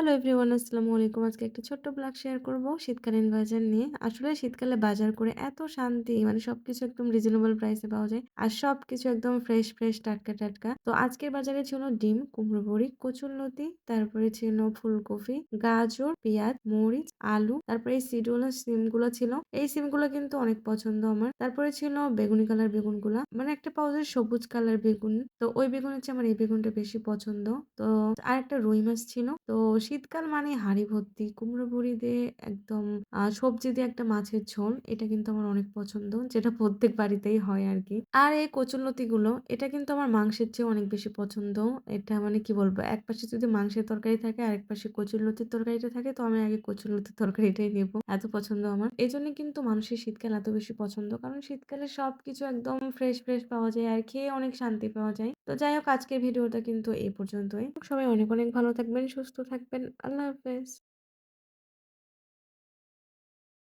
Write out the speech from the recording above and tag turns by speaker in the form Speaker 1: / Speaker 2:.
Speaker 1: Hello everyone আসসালামু আলাইকুম। আজকে একটা ছোট্ট ব্লগ শেয়ার করব শীতকালীন বাজার নিয়ে। আসলে শীতকালে বাজার করে এত শান্তি মানে সবকিছু একদম রিজনেবল প্রাইসে পাওয়া যায়। আর সবকিছু একদম ফ্রেশ টাটকা, টাটকা। তো আজকের বাজারে ছিল ডিম, কুমড়ো বড়ি, কচুরলতি, তারপরে ছিল ফুলকপি, গাজর, পেঁয়াজ, মরিচ, আলু, তারপরে এই সিডওয়ালা সিমগুলো ছিল। এই সিমগুলো কিন্তু অনেক পছন্দ আমার। তারপরে ছিল বেগুনি কালার বেগুনগুলা। মানে একটা পাওয়া যায় সবুজ কালার বেগুন। তো ওই বেগুনের চেয়ে আমার এই বেগুনটা বেশি পছন্দ। তো আরেকটা রুই মাছ ছিল। তো শীতকাল মানে হাঁড়ি ভর্তি কুমড়ো বড়ি দিয়ে একদম সবজি দিয়ে একটা মাছের ঝোল। এটা কিন্তু আমার অনেক পছন্দ। যেটা প্রত্যেক বাড়িতেই হয় আরকি। আর এই কচুরলতিগুলো এটা কিন্তু আমার মাংসের চেয়েও অনেক বেশি পছন্দ। এটা মানে কি বলবো? একপাশে যদি মাংসের তরকারি থাকে আরেক পাশে কচুরলতির তরকারিটা থাকে তো আমি আগে কচুরলতির তরকারিটাই নেব। এত পছন্দ আমার। এজন্য কিন্তু মানুষের শীতকাল এত বেশি পছন্দ। কারণ শীতকালে সবকিছু একদম ফ্রেশ পাওয়া যায় আর খেয়ে অনেক শান্তি পাওয়া যায়। তো যাই হোক আজকের ভিডিওটা কিন্তু এই পর্যন্তই। সবাই অনেক ভালো থাকবেন, সুস্থ থাকবেন। আল্লাহ হাফেজ।